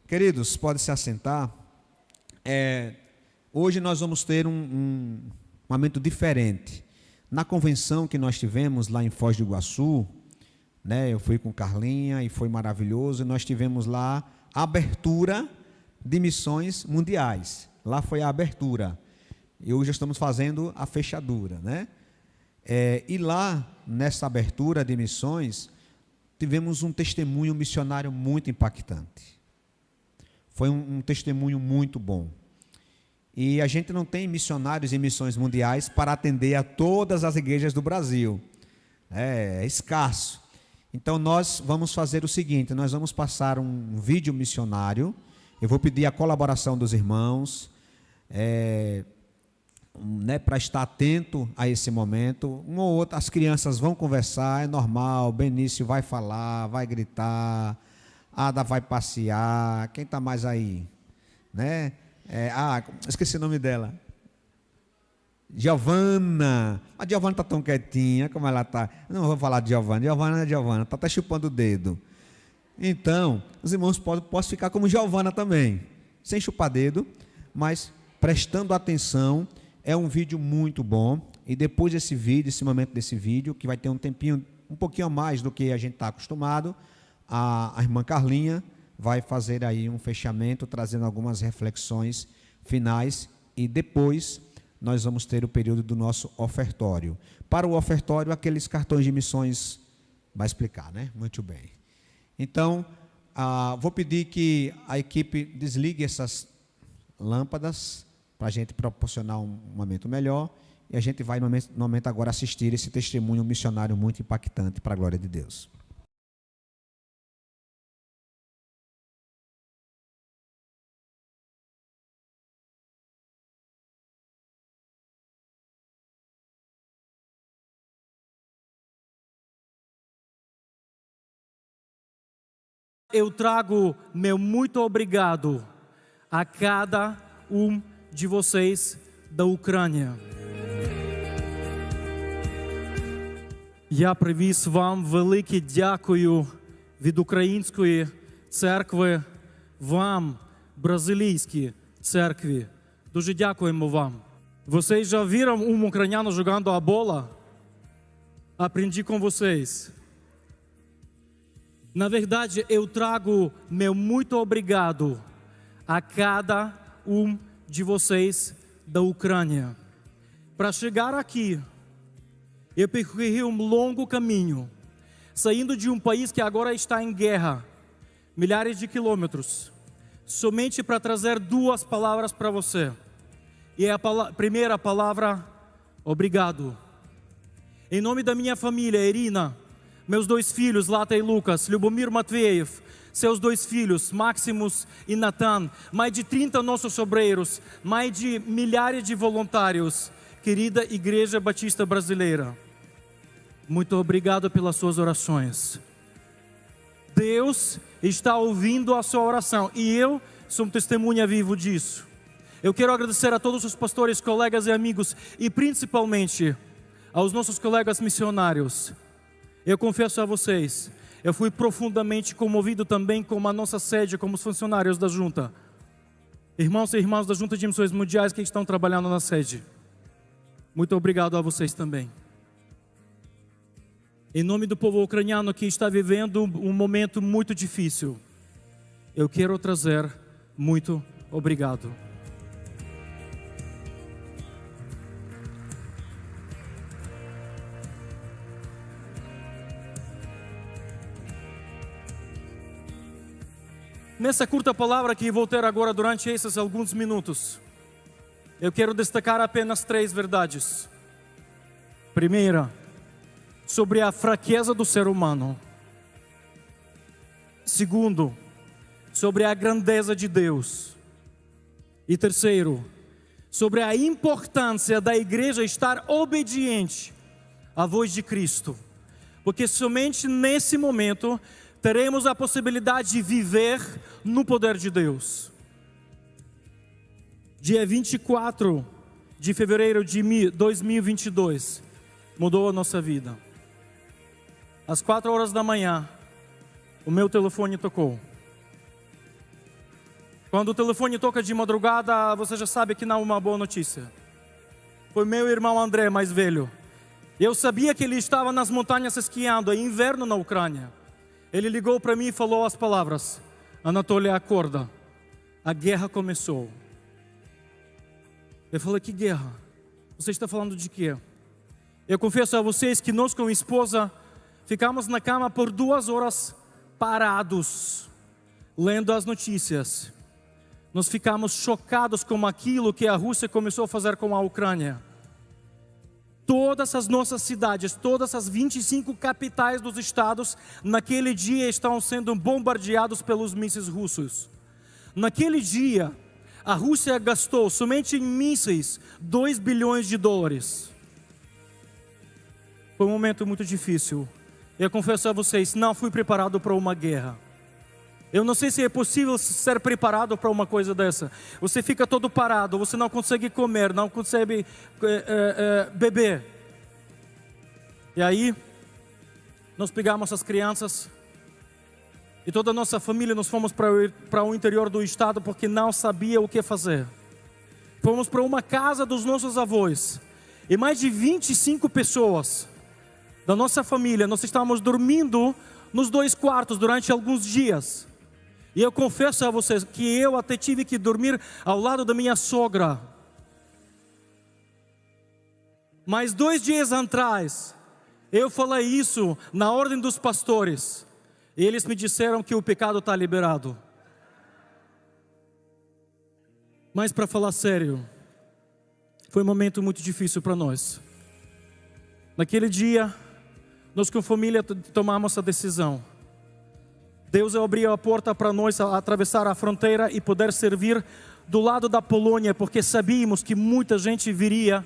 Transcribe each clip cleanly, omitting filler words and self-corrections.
Queridos, pode se assentar. Hoje nós vamos ter um momento diferente. Na convenção que nós tivemos lá em Foz do Iguaçu, né, eu fui com Carlinha e foi maravilhoso. Nós tivemos lá a abertura de missões mundiais. Lá foi a abertura. E hoje estamos fazendo a fechadura, né? E lá, nessa abertura de missões, tivemos um testemunho missionário muito impactante. Foi um testemunho muito bom. E a gente não tem missionários em missões mundiais para atender a todas as igrejas do Brasil. É escasso. Então, nós vamos fazer o seguinte, nós vamos passar um vídeo missionário. Eu vou pedir a colaboração dos irmãos, para estar atento a esse momento. Um ou outro, as crianças vão conversar, é normal, Benício vai falar, vai gritar, Ada vai passear, quem está mais aí? Né? Esqueci o nome dela. Giovana. A Giovana está tão quietinha, como ela está. Não vou falar de Giovana. Giovana, está até chupando o dedo. Então, os irmãos podem ficar como Giovana também, sem chupar dedo, mas prestando atenção. É um vídeo muito bom. E depois desse vídeo, esse momento desse vídeo, que vai ter um tempinho, um pouquinho a mais do que a gente está acostumado, a irmã Carlinha vai fazer aí um fechamento, trazendo algumas reflexões finais, e depois nós vamos ter o período do nosso ofertório. Para o ofertório, aqueles cartões de missões, vai explicar, né? Muito bem. Então, vou pedir que a equipe desligue essas lâmpadas, para a gente proporcionar um momento melhor, e a gente vai, no momento agora, assistir esse testemunho missionário muito impactante, para a glória de Deus. Eu trago meu muito obrigado a cada um de vocês da Ucrânia. Я привіз вам велике дякую від Української церкви, вам, бразилійській церкві. Дуже дякуємо вам. Vocês já viram ucraniano jogando a bola? Aprendi com vocês. Na verdade, eu trago meu muito obrigado a cada um de vocês da Ucrânia. Para chegar aqui, eu percorri um longo caminho, saindo de um país que agora está em guerra, milhares de quilômetros, somente para trazer duas palavras para você. E a primeira palavra, obrigado. Em nome da minha família, Irina, meus dois filhos, Lata e Lucas, Любомир Матвеев, seus dois filhos, Maximus e Nathan, mais de 30 nossos obreiros, mais de milhares de voluntários, querida Igreja Batista Brasileira, muito obrigado pelas suas orações. Deus está ouvindo a sua oração e eu sou um testemunha vivo disso. Eu quero agradecer a todos os pastores, colegas e amigos e principalmente aos nossos colegas missionários. Eu confesso a vocês, eu fui profundamente comovido também com a nossa sede, como os funcionários da junta. Irmãos e irmãs da Junta de Missões Mundiais que estão trabalhando na sede. Muito obrigado a vocês também. Em nome do povo ucraniano que está vivendo um momento muito difícil, eu quero trazer muito obrigado. Nessa curta palavra que vou ter agora durante esses alguns minutos, eu quero destacar apenas 3 verdades. Primeira, sobre a fraqueza do ser humano. Segundo, sobre a grandeza de Deus. E terceiro, sobre a importância da igreja estar obediente à voz de Cristo. Porque somente nesse momento teremos a possibilidade de viver no poder de Deus. Dia 24 de fevereiro de 2022, mudou a nossa vida. Às 4 horas da manhã, o meu telefone tocou. Quando o telefone toca de madrugada, você já sabe que não é uma boa notícia. Foi meu irmão André, mais velho. Eu sabia que ele estava nas montanhas esquiando, é inverno na Ucrânia. Ele ligou para mim e falou as palavras: Anatoly, acorda, a guerra começou. Eu falei: que guerra? Você está falando de quê? Eu confesso a vocês que nós com a esposa ficamos na cama por 2 horas parados, lendo as notícias. Nós ficamos chocados com aquilo que a Rússia começou a fazer com a Ucrânia. Todas as nossas cidades, todas as 25 capitais dos estados, naquele dia estão sendo bombardeados pelos mísseis russos. Naquele dia, a Rússia gastou somente em mísseis $2 bilhões. Foi um momento muito difícil. Eu confesso a vocês, não fui preparado para uma guerra. Eu não sei se é possível ser preparado para uma coisa dessa. Você fica todo parado, você não consegue comer, não consegue beber. E aí, nós pegamos as crianças e toda a nossa família, nós fomos para o interior do estado porque não sabia o que fazer. Fomos para uma casa dos nossos avós e mais de 25 pessoas da nossa família, nós estávamos dormindo nos 2 quartos durante alguns dias. E eu confesso a vocês que eu até tive que dormir ao lado da minha sogra. Mas 2 dias atrás, eu falei isso na ordem dos pastores. E eles me disseram que o pecado está liberado. Mas para falar sério, foi um momento muito difícil para nós. Naquele dia, nós com a família tomamos a decisão. Deus abriu a porta para nós atravessar a fronteira e poder servir do lado da Polônia, porque sabíamos que muita gente viria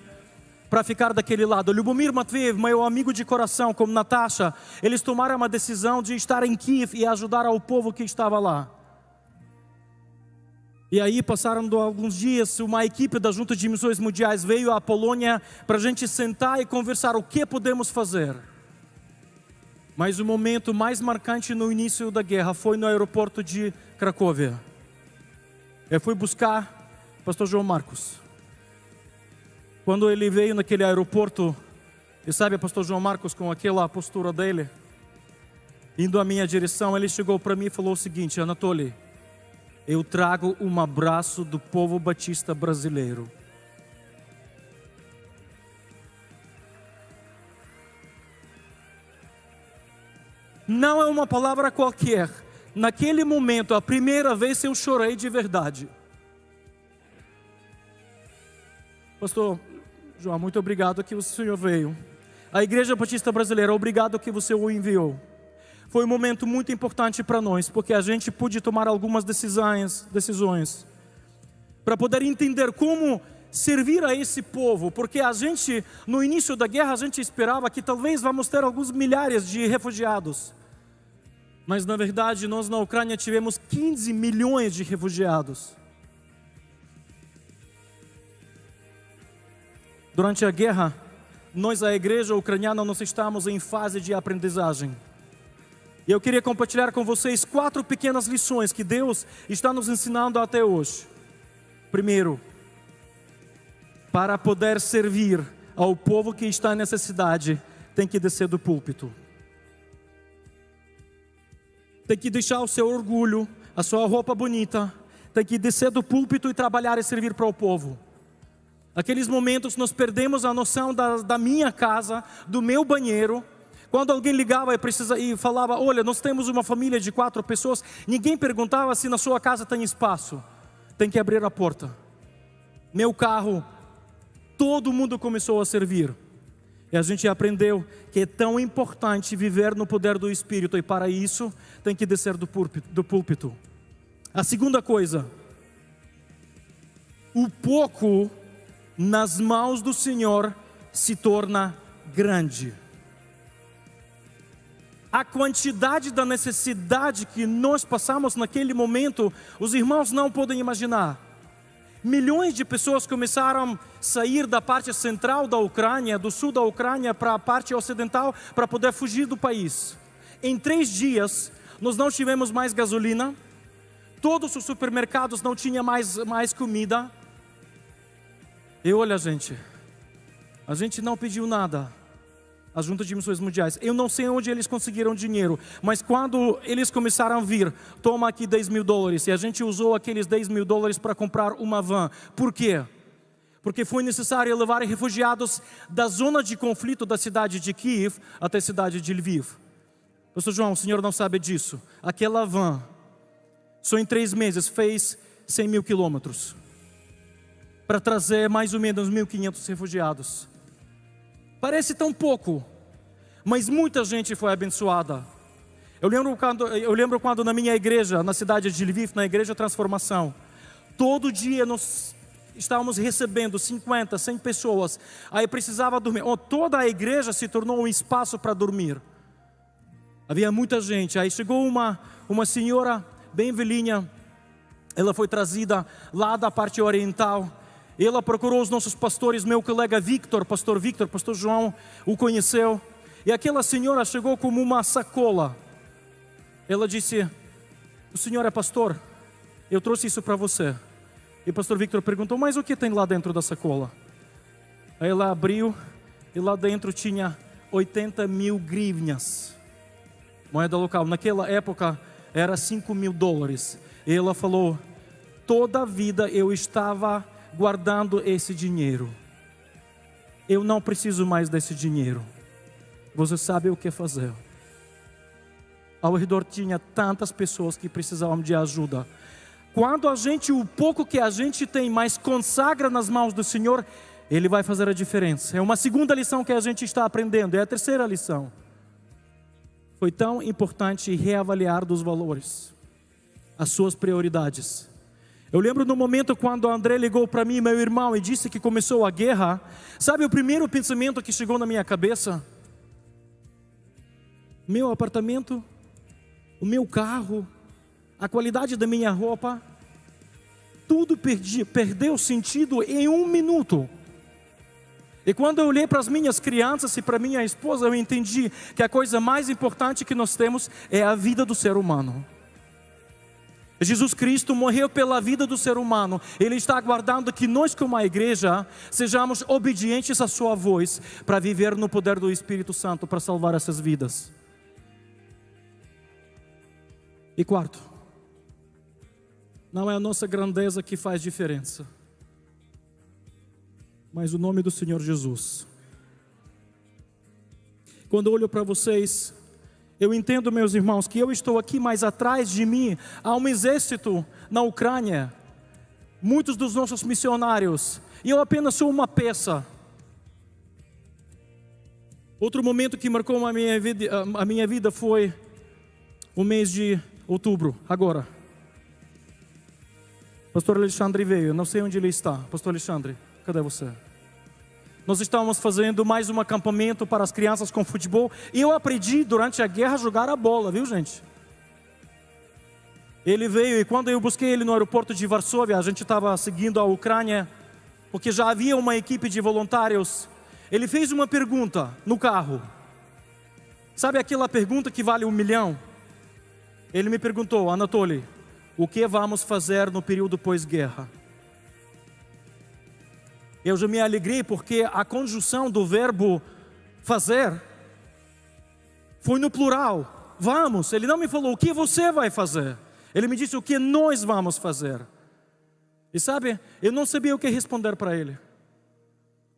para ficar daquele lado. Lubomir Matveev, meu amigo de coração, como Natasha, eles tomaram uma decisão de estar em Kiev e ajudar ao povo que estava lá. E aí passaram alguns dias, uma equipe da Junta de Missões Mundiais veio à Polônia para a gente sentar e conversar o que podemos fazer. Mas o momento mais marcante no início da guerra foi no aeroporto de Cracóvia. Eu fui buscar o pastor João Marcos. Quando ele veio naquele aeroporto, e sabe, o pastor João Marcos com aquela postura dele, indo à minha direção, ele chegou para mim e falou o seguinte: Anatoly, eu trago um abraço do povo batista brasileiro. Não é uma palavra qualquer. Naquele momento, a primeira vez eu chorei de verdade. Pastor João, muito obrigado que o senhor veio. A Igreja Batista Brasileira, obrigado que você o enviou. Foi um momento muito importante para nós, porque a gente pôde tomar algumas decisões para poder entender como servir a esse povo, porque a gente, no início da guerra, a gente esperava que talvez vamos ter alguns milhares de refugiados. Mas na verdade, nós na Ucrânia tivemos 15 milhões de refugiados. Durante a guerra, nós, a igreja ucraniana, nós estamos em fase de aprendizagem. E eu queria compartilhar com vocês 4 pequenas lições que Deus está nos ensinando até hoje. Primeiro, para poder servir ao povo que está em necessidade, tem que descer do púlpito. Tem que deixar o seu orgulho, a sua roupa bonita, tem que descer do púlpito e trabalhar e servir para o povo. Aqueles momentos nós perdemos a noção da minha casa, do meu banheiro. Quando alguém ligava e falava: olha, nós temos uma família de 4 pessoas, ninguém perguntava se na sua casa tem espaço. Tem que abrir a porta. Meu carro, todo mundo começou a servir. E a gente aprendeu que é tão importante viver no poder do Espírito, e para isso tem que descer do púlpito. A segunda coisa, o pouco nas mãos do Senhor se torna grande. A quantidade da necessidade que nós passamos naquele momento, os irmãos não podem imaginar. Milhões de pessoas começaram a sair da parte central da Ucrânia, do sul da Ucrânia, para a parte ocidental, para poder fugir do país. Em 3 dias, nós não tivemos mais gasolina, Todos os supermercados não tinham mais comida. E olha, a gente não pediu nada. A Junta de Missões Mundiais. Eu não sei onde eles conseguiram dinheiro, mas quando eles começaram a vir, toma aqui $10.000. E a gente usou aqueles $10.000 para comprar uma van. Por quê? Porque foi necessário levar refugiados da zona de conflito da cidade de Kiev até a cidade de Lviv. Pastor João, o senhor não sabe disso. Aquela van, só em 3 meses, fez 100.000 quilômetros para trazer mais ou menos 1.500 refugiados. Parece tão pouco, mas muita gente foi abençoada. Eu lembro quando na minha igreja, na cidade de Lviv, na Igreja Transformação, todo dia nós estávamos recebendo 50, 100 pessoas. Aí precisava dormir. Toda a igreja se tornou um espaço para dormir. Havia muita gente. Aí chegou uma senhora bem velhinha. Ela foi trazida lá da parte oriental. Ela procurou os nossos pastores, meu colega Victor, pastor João o conheceu. E aquela senhora chegou com uma sacola. Ela disse: o senhor é pastor? Eu trouxe isso para você. E o pastor Victor perguntou: mas o que tem lá dentro da sacola? Aí ela abriu e lá dentro tinha 80.000 grivnas. Moeda local. Naquela época era $5.000. E ela falou: toda a vida eu estava guardando esse dinheiro. Eu não preciso mais desse dinheiro. Você sabe o que fazer. Ao redor tinha tantas pessoas que precisavam de ajuda. Quando o pouco que a gente tem, mais consagra nas mãos do Senhor, Ele vai fazer a diferença. É uma segunda lição que a gente está aprendendo. É a terceira lição. Foi tão importante reavaliar dos valores, as suas prioridades. Eu lembro no momento quando o André ligou para mim, meu irmão, e disse que começou a guerra. Sabe o primeiro pensamento que chegou na minha cabeça? Meu apartamento, o meu carro, a qualidade da minha roupa, tudo perdeu sentido em 1 minuto. E quando eu olhei para as minhas crianças e para minha esposa, eu entendi que a coisa mais importante que nós temos é a vida do ser humano. Jesus Cristo morreu pela vida do ser humano. Ele está aguardando que nós, como a igreja, sejamos obedientes à sua voz para viver no poder do Espírito Santo, para salvar essas vidas. E quarto, não é a nossa grandeza que faz diferença, mas o nome do Senhor Jesus. Quando eu olho para vocês, eu entendo, meus irmãos, que eu estou aqui, mas atrás de mim há um exército na Ucrânia, muitos dos nossos missionários, e eu apenas sou uma peça. Outro momento que marcou a minha vida foi o mês de outubro, agora. Pastor Alexandre veio, não sei onde ele está. Pastor Alexandre, cadê você? Nós estávamos fazendo mais um acampamento para as crianças com futebol. E eu aprendi durante a guerra a jogar a bola, viu, gente? Ele veio e quando eu busquei ele no aeroporto de Varsóvia, a gente estava seguindo a Ucrânia, porque já havia uma equipe de voluntários. Ele fez uma pergunta no carro. Sabe aquela pergunta que vale 1 milhão? Ele me perguntou: Anatoly, o que vamos fazer no período pós-guerra? Eu já me alegrei porque a conjunção do verbo fazer foi no plural. Vamos. Ele não me falou o que você vai fazer. Ele me disse o que nós vamos fazer. E sabe, eu não sabia o que responder para ele.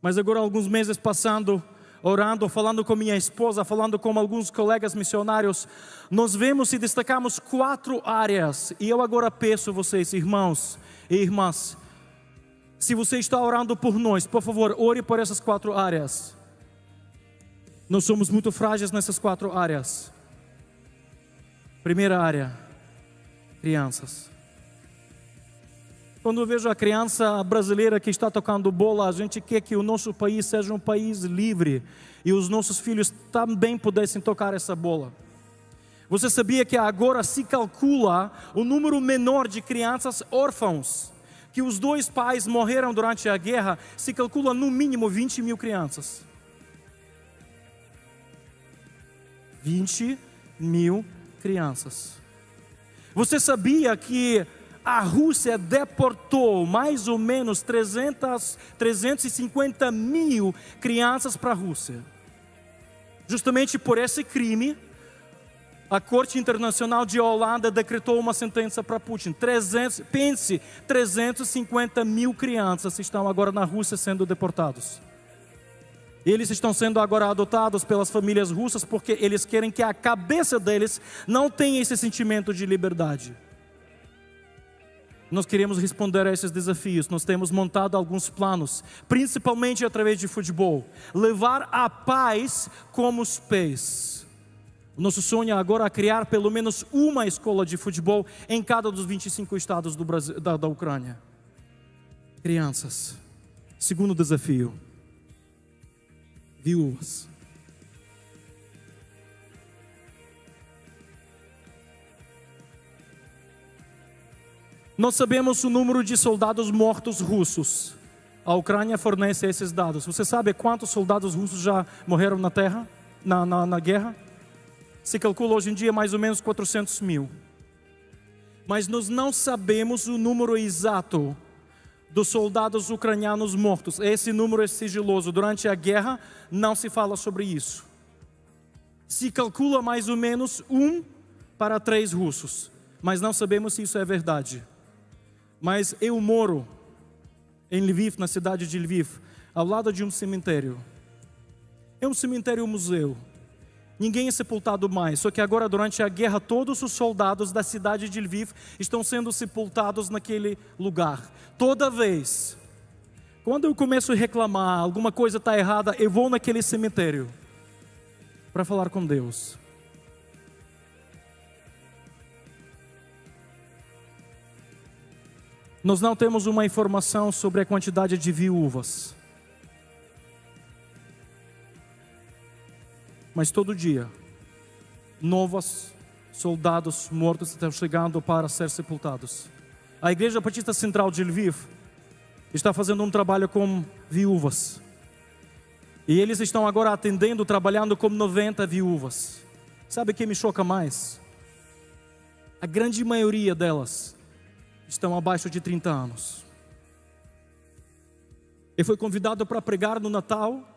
Mas agora, alguns meses passando, orando, falando com minha esposa, falando com alguns colegas missionários, nós vemos e destacamos 4 áreas. E eu agora peço a vocês, irmãos e irmãs, se você está orando por nós, por favor, ore por essas 4 áreas. Nós somos muito frágeis nessas 4 áreas. Primeira área, crianças. Quando eu vejo a criança brasileira que está tocando bola, a gente quer que o nosso país seja um país livre e os nossos filhos também pudessem tocar essa bola. Você sabia que agora se calcula o número menor de crianças órfãos, que os 2 pais morreram durante a guerra, se calcula no mínimo 20.000 crianças. 20.000 crianças. Você sabia que a Rússia deportou mais ou menos 350 mil crianças para a Rússia? Justamente por esse crime, a Corte Internacional de Holanda decretou uma sentença para Putin. 350 mil crianças estão agora na Rússia sendo deportados. Eles estão sendo agora adotados pelas famílias russas porque eles querem que a cabeça deles não tenha esse sentimento de liberdade. Nós queremos responder a esses desafios. Nós temos montado alguns planos, principalmente através de futebol. Levar a paz como os pés. Nosso sonho agora é criar pelo menos uma escola de futebol em cada dos 25 estados do Brasil, da Ucrânia. Crianças. Segundo desafio. Viúvas. Nós sabemos o número de soldados mortos russos. A Ucrânia fornece esses dados. Você sabe quantos soldados russos já morreram na terra, na guerra? Se calcula hoje em dia mais ou menos 400 mil. Mas nós não sabemos o número exato dos soldados ucranianos mortos. Esse número é sigiloso. Durante a guerra não se fala sobre isso. Se calcula mais ou menos 1 para 3 russos. Mas não sabemos se isso é verdade. Mas eu moro em Lviv, na cidade de Lviv, ao lado de um cemitério. É um cemitério-museu. Ninguém é sepultado mais, só que agora durante a guerra todos os soldados da cidade de Lviv estão sendo sepultados naquele lugar. Toda vez, quando eu começo a reclamar, alguma coisa está errada, eu vou naquele cemitério para falar com Deus. Nós não temos uma informação sobre a quantidade de viúvas. Mas todo dia, novos soldados mortos estão chegando para ser sepultados. A Igreja Batista Central de Lviv está fazendo um trabalho com viúvas. E eles estão agora atendendo, trabalhando com 90 viúvas. Sabe o que me choca mais? A grande maioria delas estão abaixo de 30 anos. Eu fui convidado para pregar no Natal.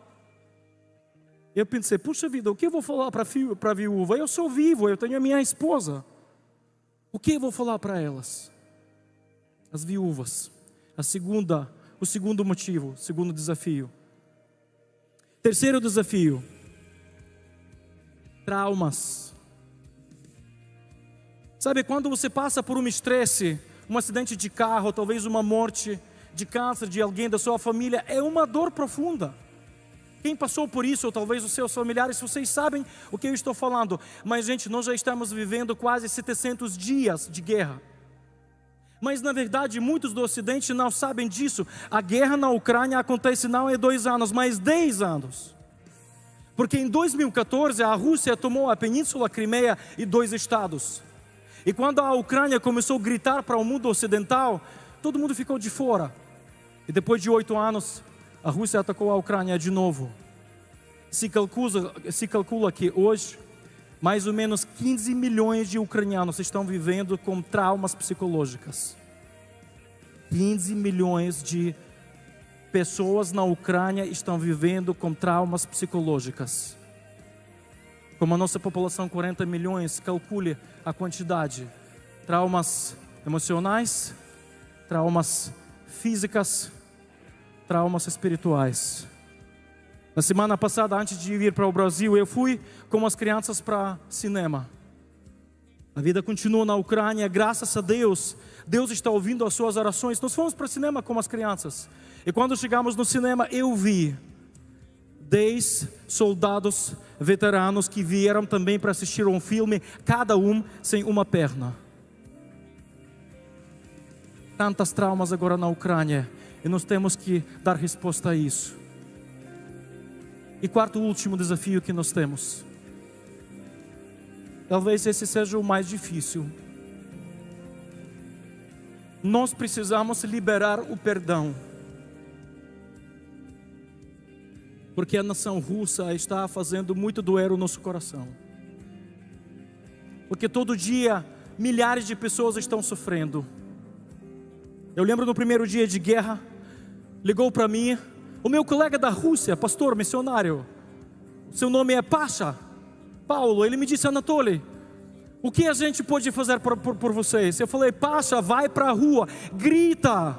Eu pensei, puxa vida, o que eu vou falar para a viúva? Eu sou vivo, eu tenho a minha esposa. O que eu vou falar para elas? As viúvas. O segundo motivo, o segundo desafio. Terceiro desafio. Traumas. Sabe, quando você passa por um estresse, um acidente de carro, talvez uma morte de câncer de alguém da sua família, é uma dor profunda. Quem passou por isso, ou talvez os seus familiares, vocês sabem o que eu estou falando. Mas gente, nós já estamos vivendo quase 700 dias de guerra. Mas na verdade, muitos do Ocidente não sabem disso. A guerra na Ucrânia acontece não em 2 anos, mas 10 anos. Porque em 2014 a Rússia tomou a Península Crimeia e 2 estados. E quando a Ucrânia começou a gritar para o mundo ocidental, todo mundo ficou de fora. E depois de 8 anos, a Rússia atacou a Ucrânia de novo. Se calcula que hoje, mais ou menos 15 milhões de ucranianos estão vivendo com traumas psicológicas. 15 milhões de pessoas na Ucrânia estão vivendo com traumas psicológicas. Como a nossa população 40 milhões, calcule a quantidade. Traumas emocionais, traumas físicas, traumas espirituais. Na semana passada, antes de vir para o Brasil, eu fui com as crianças para cinema. A vida continua na Ucrânia, graças a Deus. Deus está ouvindo as suas orações. Nós fomos para o cinema com as crianças. E quando chegamos no cinema, eu vi 10 soldados veteranos que vieram também para assistir um filme, cada um sem uma perna. Tantas traumas agora na Ucrânia. E nós temos que dar resposta a isso. E quarto e último desafio que nós temos. Talvez esse seja o mais difícil. Nós precisamos liberar o perdão. Porque a nação russa está fazendo muito doer o nosso coração. Porque todo dia milhares de pessoas estão sofrendo. Eu lembro no primeiro dia de guerra, ligou para mim o meu colega da Rússia, pastor, missionário. Seu nome é Pasha, Paulo. Ele me disse: Anatoly, o que a gente pode fazer por vocês? Eu falei: Pasha, vai para a rua, grita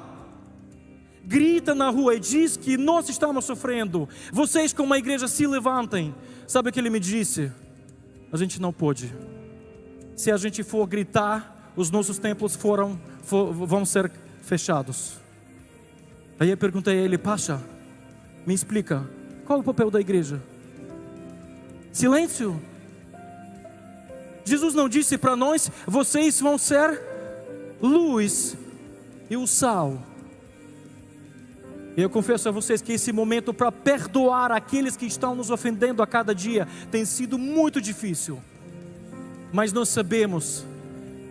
na rua e diz que nós estamos sofrendo. Vocês como a igreja se levantem. Sabe o que ele me disse? A gente não pode. Se a gente for gritar, os nossos templos vão ser fechados. Aí eu perguntei a ele: Pasha, me explica, qual é o papel da igreja? Silêncio. Jesus não disse para nós: vocês vão ser luz e o sal. E eu confesso a vocês que esse momento para perdoar aqueles que estão nos ofendendo a cada dia tem sido muito difícil. Mas nós sabemos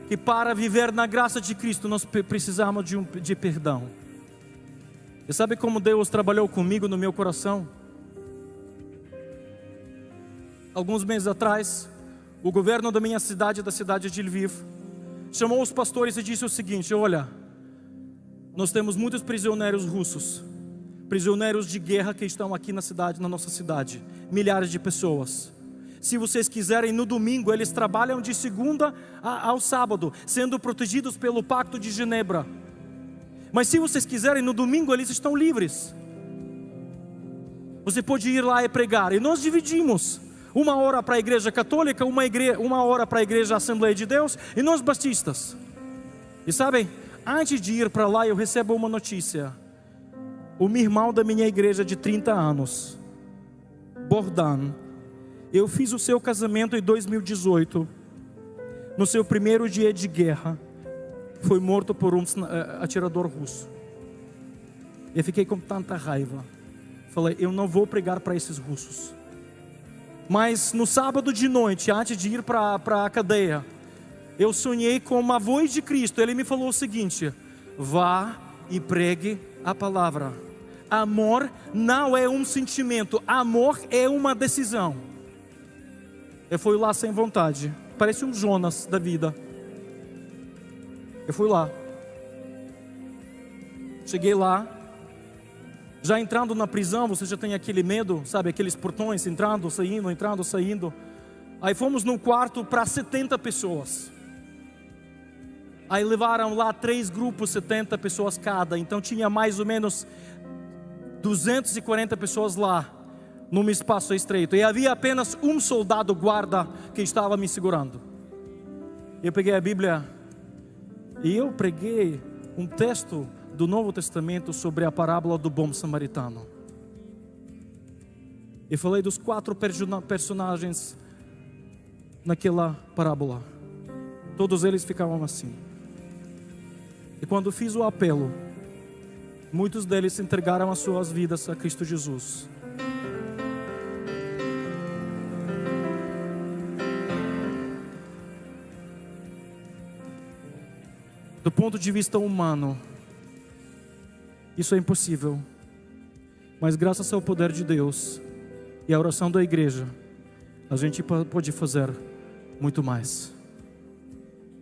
que para viver na graça de Cristo nós precisamos de perdão. E sabe como Deus trabalhou comigo no meu coração? Alguns meses atrás, o governo da minha cidade, da cidade de Lviv, chamou os pastores e disse o seguinte: olha, nós temos muitos prisioneiros russos, prisioneiros de guerra que estão aqui na cidade, na nossa cidade, milhares de pessoas. Se vocês quiserem, no domingo eles trabalham de segunda ao sábado, sendo protegidos pelo Pacto de Genebra. Mas se vocês quiserem, no domingo eles estão livres. Você pode ir lá e pregar. E nós dividimos 1 hora para a igreja católica, 1 hora para a igreja Assembleia de Deus e nós batistas. E sabem, antes de ir para lá eu recebo uma notícia. O meu irmão da minha igreja de 30 anos, Bogdan, eu fiz o seu casamento em 2018. No seu primeiro dia de guerra, foi morto por um atirador russo. Eu fiquei com tanta raiva. Falei: eu não vou pregar para esses russos. Mas no sábado de noite, antes de ir para a cadeia, eu sonhei com uma voz de Cristo. Ele me falou o seguinte: vá e pregue a palavra. Amor não é um sentimento, amor é uma decisão. Eu fui lá sem vontade, parece um Jonas da vida. Eu fui lá. Cheguei lá. Já entrando na prisão, você já tem aquele medo, sabe? Aqueles portões entrando, saindo. Aí fomos num quarto para 70 pessoas. Aí levaram lá 3 grupos, 70 pessoas cada. Então tinha mais ou menos 240 pessoas lá, num espaço estreito. E havia apenas um soldado guarda que estava me segurando. Eu peguei a Bíblia e eu preguei um texto do Novo Testamento sobre a parábola do bom samaritano. E falei dos 4 personagens naquela parábola. Todos eles ficavam assim. E quando fiz o apelo, muitos deles entregaram as suas vidas a Cristo Jesus. Do ponto de vista humano, isso é impossível. Mas graças ao poder de Deus e à oração da igreja, a gente pode fazer muito mais.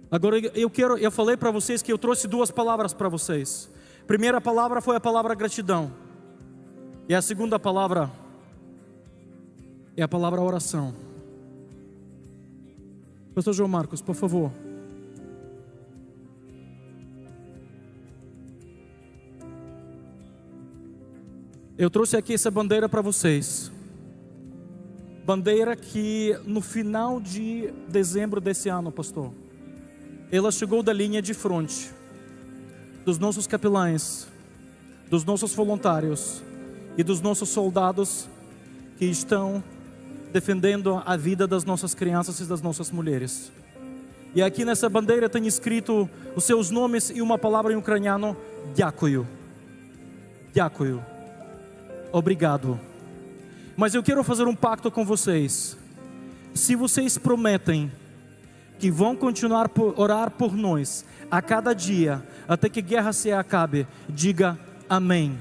Agora eu falei para vocês que eu trouxe 2 palavras para vocês. A primeira palavra foi a palavra gratidão. E a segunda palavra é a palavra oração. Pastor João Marcos, por favor. Eu trouxe aqui essa bandeira para vocês. Bandeira que no final de dezembro desse ano, pastor, ela chegou da linha de frente dos nossos capelães, dos nossos voluntários e dos nossos soldados que estão defendendo a vida das nossas crianças e das nossas mulheres. E aqui nessa bandeira tem escrito os seus nomes e uma palavra em ucraniano: Дякую. Дякую. Obrigado. Mas eu quero fazer um pacto com vocês. Se vocês prometem que vão continuar a orar por nós a cada dia, até que a guerra se acabe, diga amém.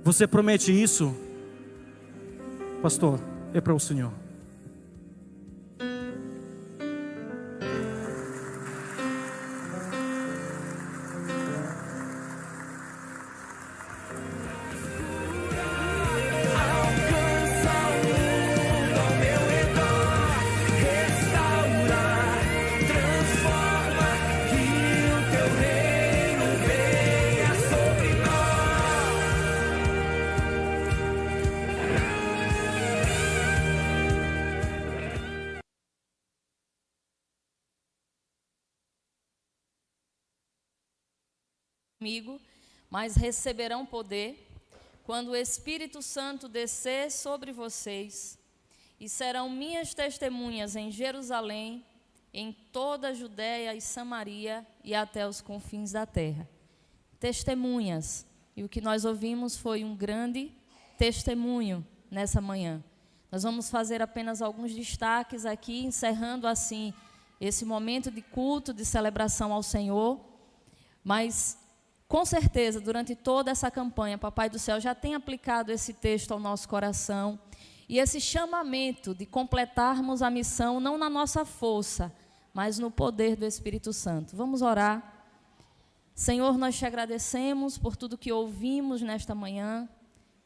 Você promete isso? Pastor, é para o Senhor. comigo, mas receberão poder quando o Espírito Santo descer sobre vocês, e serão minhas testemunhas em Jerusalém, em toda a Judéia e Samaria e até os confins da terra. Testemunhas. E o que nós ouvimos foi um grande testemunho nessa manhã. Nós vamos fazer apenas alguns destaques aqui, encerrando assim esse momento de culto, de celebração ao Senhor. Mas, com certeza, durante toda essa campanha, Papai do Céu já tem aplicado esse texto ao nosso coração. E esse chamamento de completarmos a missão, não na nossa força, mas no poder do Espírito Santo. Vamos orar. Senhor, nós te agradecemos por tudo que ouvimos nesta manhã,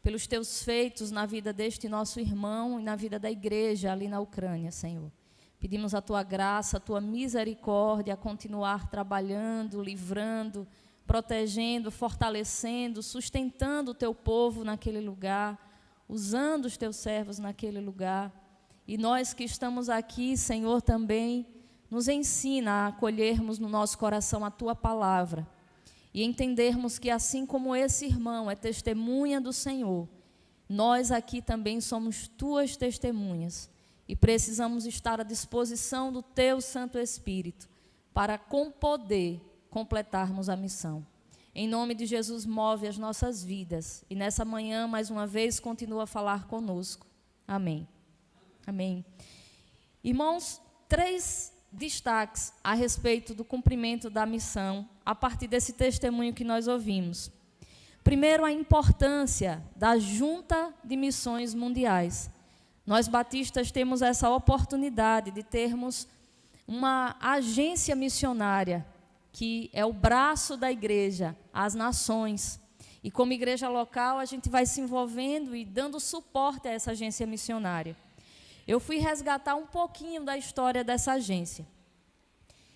pelos teus feitos na vida deste nosso irmão e na vida da igreja ali na Ucrânia, Senhor. Pedimos a tua graça, a tua misericórdia a continuar trabalhando, livrando, protegendo, fortalecendo, sustentando o teu povo naquele lugar, usando os teus servos naquele lugar. E nós que estamos aqui, Senhor, também nos ensina a acolhermos no nosso coração a tua palavra e entendermos que assim como esse irmão é testemunha do Senhor, nós aqui também somos tuas testemunhas e precisamos estar à disposição do teu Santo Espírito para com poder completarmos a missão. Em nome de Jesus, move as nossas vidas e nessa manhã, mais uma vez, continua a falar conosco. Amém. Amém. Irmãos, 3 destaques a respeito do cumprimento da missão, a partir desse testemunho que nós ouvimos. Primeiro, a importância da Junta de Missões Mundiais. Nós batistas temos essa oportunidade de termos uma agência missionária, que é o braço da igreja às nações. E como igreja local, a gente vai se envolvendo e dando suporte a essa agência missionária. Eu fui resgatar um pouquinho da história dessa agência.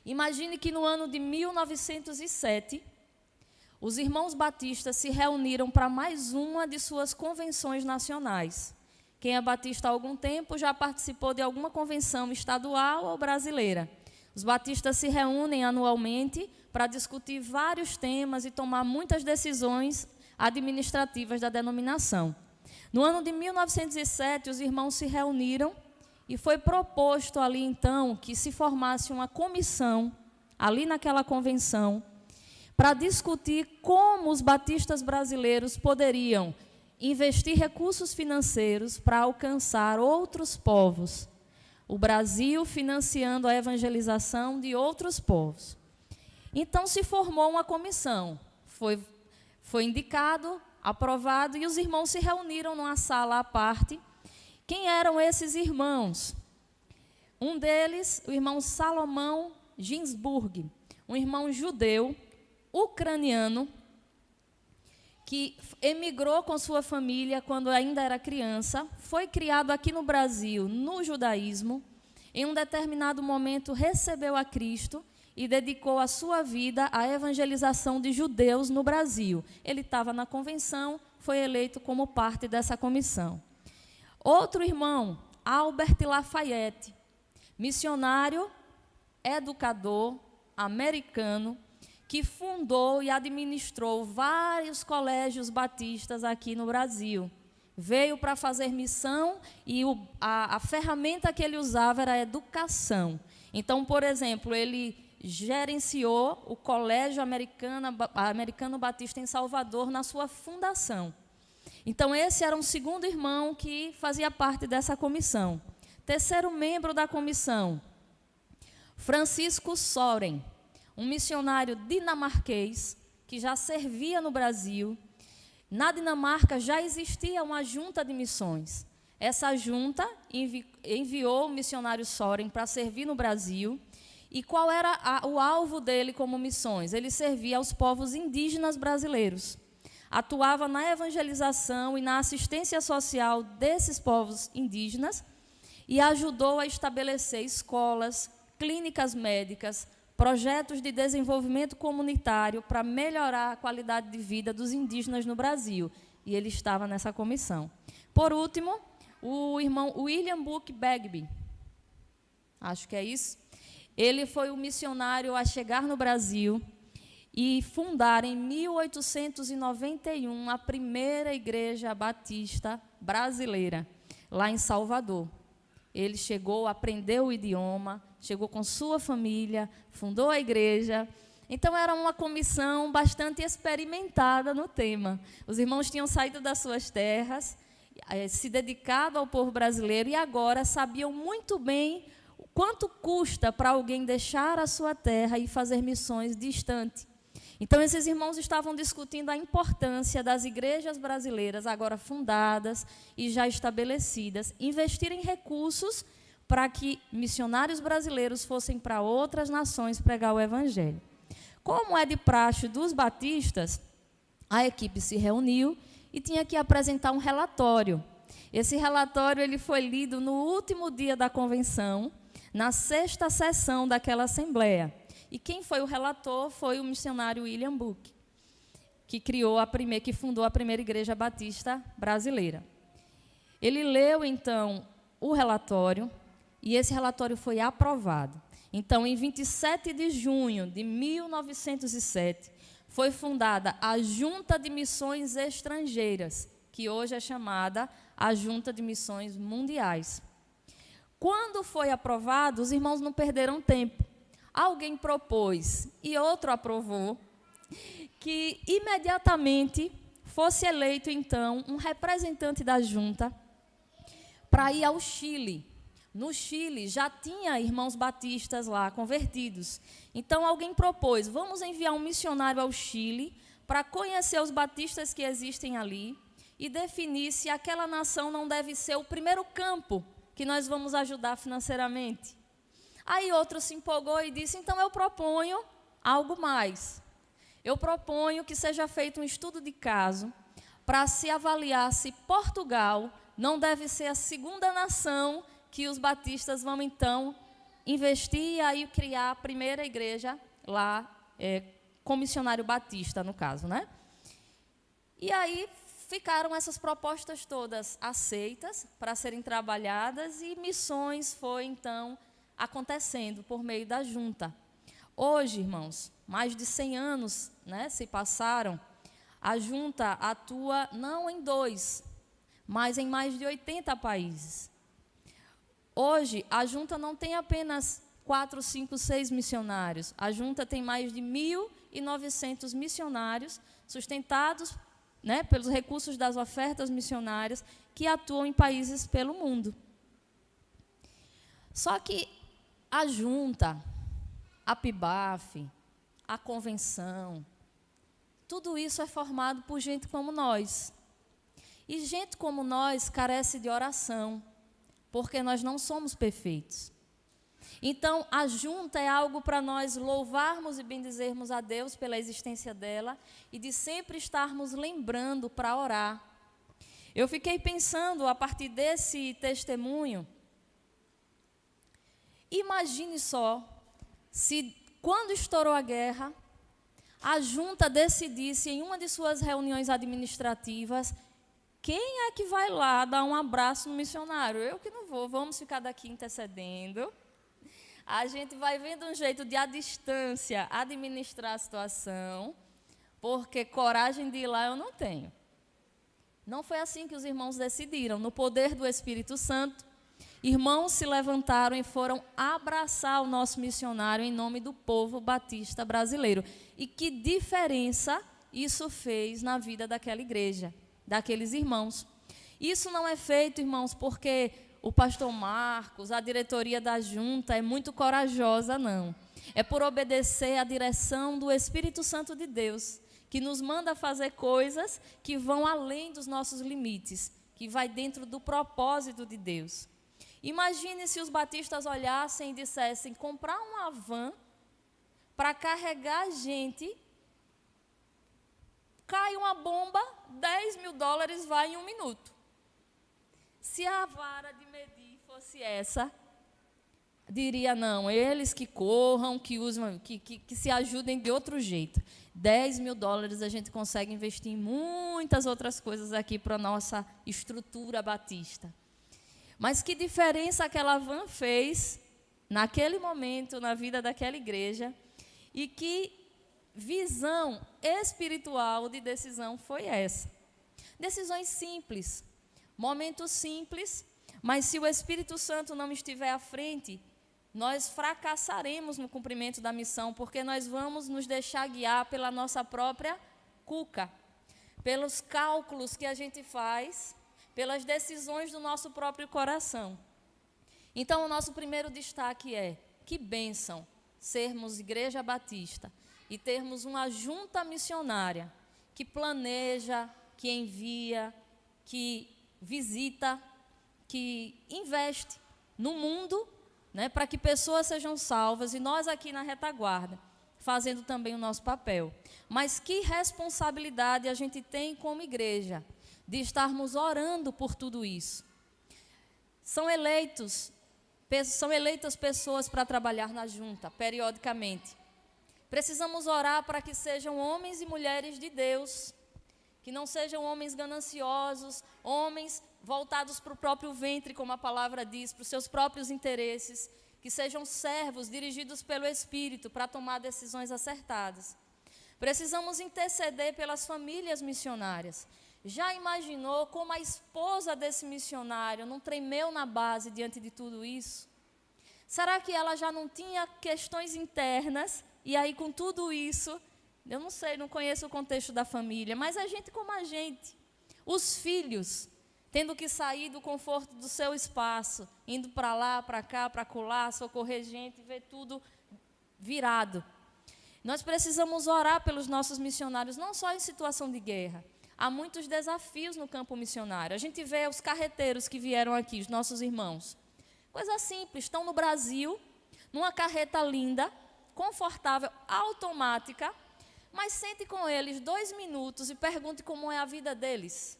Imagine que no ano de 1907, os irmãos batistas se reuniram para mais uma de suas convenções nacionais. Quem é batista há algum tempo já participou de alguma convenção estadual ou brasileira. Os batistas se reúnem anualmente para discutir vários temas e tomar muitas decisões administrativas da denominação. No ano de 1907, os irmãos se reuniram e foi proposto ali, então, que se formasse uma comissão, ali naquela convenção, para discutir como os batistas brasileiros poderiam investir recursos financeiros para alcançar outros povos. O Brasil financiando a evangelização de outros povos. Então, se formou uma comissão. Foi indicado, aprovado, e os irmãos se reuniram numa sala à parte. Quem eram esses irmãos? Um deles, o irmão Salomão Ginsburg, um irmão judeu, ucraniano, que emigrou com sua família quando ainda era criança, foi criado aqui no Brasil, no judaísmo, em um determinado momento recebeu a Cristo e dedicou a sua vida à evangelização de judeus no Brasil. Ele estava na convenção, foi eleito como parte dessa comissão. Outro irmão, Albert Lafayette, missionário, educador, americano, que fundou e administrou vários colégios batistas aqui no Brasil. Veio para fazer missão e a ferramenta que ele usava era a educação. Então, por exemplo, ele gerenciou o Colégio Americano Batista em Salvador na sua fundação. Então, esse era um segundo irmão que fazia parte dessa comissão. Terceiro membro da comissão, Francisco Soren, um missionário dinamarquês que já servia no Brasil. Na Dinamarca já existia uma junta de missões. Essa junta enviou o missionário Soren para servir no Brasil. E qual era o alvo dele como missões? Ele servia aos povos indígenas brasileiros. Atuava na evangelização e na assistência social desses povos indígenas e ajudou a estabelecer escolas, clínicas médicas, projetos de desenvolvimento comunitário para melhorar a qualidade de vida dos indígenas no Brasil. E ele estava nessa comissão. Por último, o irmão William Book Bagby, acho que é isso. Ele foi o missionário a chegar no Brasil e fundaram em 1891 a primeira igreja batista brasileira, lá em Salvador. Ele chegou, aprendeu o idioma, chegou com sua família, fundou a igreja. Então, era uma comissão bastante experimentada no tema. Os irmãos tinham saído das suas terras, se dedicado ao povo brasileiro e agora sabiam muito bem quanto custa para alguém deixar a sua terra e fazer missões distantes. Então, esses irmãos estavam discutindo a importância das igrejas brasileiras, agora fundadas e já estabelecidas, investirem recursos para que missionários brasileiros fossem para outras nações pregar o Evangelho. Como é de praxe dos batistas, a equipe se reuniu e tinha que apresentar um relatório. Esse relatório ele foi lido no último dia da convenção, na 6ª sessão daquela assembleia. E quem foi o relator foi o missionário William Booth, que fundou a primeira igreja batista brasileira. Ele leu, então, o relatório, e esse relatório foi aprovado. Então, em 27 de junho de 1907, foi fundada a Junta de Missões Estrangeiras, que hoje é chamada a Junta de Missões Mundiais. Quando foi aprovado, os irmãos não perderam tempo. Alguém propôs e outro aprovou que imediatamente fosse eleito, então, um representante da junta para ir ao Chile. No Chile já tinha irmãos batistas lá, convertidos. Então, alguém propôs, vamos enviar um missionário ao Chile para conhecer os batistas que existem ali e definir se aquela nação não deve ser o primeiro campo que nós vamos ajudar financeiramente. Aí outro se empolgou e disse, então eu proponho algo mais. Eu proponho que seja feito um estudo de caso para se avaliar se Portugal não deve ser a segunda nação que os batistas vão, então, investir e aí criar a primeira igreja lá, com missionário batista, no caso, né? E aí ficaram essas propostas todas aceitas para serem trabalhadas e missões foi, então, acontecendo por meio da junta. Hoje, irmãos, mais de 100 anos, né, se passaram, a junta atua não em 2, mas em mais de 80 países. Hoje, a junta não tem apenas 4, 5, 6 missionários. A junta tem mais de 1.900 missionários sustentados, né, pelos recursos das ofertas missionárias que atuam em países pelo mundo. Só que a junta, a PIBAF, a convenção, tudo isso é formado por gente como nós. E gente como nós carece de oração, porque nós não somos perfeitos. Então, a junta é algo para nós louvarmos e bendizermos a Deus pela existência dela e de sempre estarmos lembrando para orar. Eu fiquei pensando, a partir desse testemunho, imagine só, se quando estourou a guerra, a junta decidisse em uma de suas reuniões administrativas, quem é que vai lá dar um abraço no missionário? Eu que não vou, vamos ficar daqui intercedendo. A gente vai vendo um jeito de, à distância, administrar a situação, porque coragem de ir lá eu não tenho. Não foi assim que os irmãos decidiram. No poder do Espírito Santo, irmãos se levantaram e foram abraçar o nosso missionário em nome do povo batista brasileiro. E que diferença isso fez na vida daquela igreja, daqueles irmãos. Isso não é feito, irmãos, porque o pastor Marcos, a diretoria da junta é muito corajosa, não. É por obedecer à direção do Espírito Santo de Deus, que nos manda fazer coisas que vão além dos nossos limites, que vai dentro do propósito de Deus. Imagine se os batistas olhassem e dissessem, comprar uma van para carregar gente, cai uma bomba, $10.000 vai em 1 minuto. Se a vara de medir fosse essa, diria, não, eles que corram, que usam, que se ajudem de outro jeito. $10.000 a gente consegue investir em muitas outras coisas aqui para a nossa estrutura batista. Mas que diferença aquela van fez naquele momento, na vida daquela igreja, e que visão espiritual de decisão foi essa. Decisões simples, momentos simples, mas se o Espírito Santo não estiver à frente, nós fracassaremos no cumprimento da missão, porque nós vamos nos deixar guiar pela nossa própria cuca, pelos cálculos que a gente faz, pelas decisões do nosso próprio coração. Então, o nosso primeiro destaque é: que bênção sermos Igreja Batista e termos uma junta missionária que planeja, que envia, que visita, que investe no mundo, né, para que pessoas sejam salvas, e nós aqui na retaguarda, fazendo também o nosso papel. Mas que responsabilidade a gente tem como igreja de estarmos orando por tudo isso. São eleitas pessoas para trabalhar na junta, periodicamente. Precisamos orar para que sejam homens e mulheres de Deus, que não sejam homens gananciosos, homens voltados para o próprio ventre, como a palavra diz, para os seus próprios interesses, que sejam servos dirigidos pelo Espírito para tomar decisões acertadas. Precisamos interceder pelas famílias missionárias. Já imaginou como a esposa desse missionário não tremeu na base diante de tudo isso? Será que ela já não tinha questões internas, e aí com tudo isso, eu não sei, não conheço o contexto da família, mas a gente como a gente, os filhos, tendo que sair do conforto do seu espaço, indo para lá, para cá, para acolá, socorrer gente, ver tudo virado. Nós precisamos orar pelos nossos missionários, não só em situação de guerra. Há muitos desafios no campo missionário. A gente vê os carreteiros que vieram aqui, os nossos irmãos. Coisa simples, estão no Brasil, numa carreta linda, confortável, automática, mas sente com eles 2 minutos e pergunte como é a vida deles.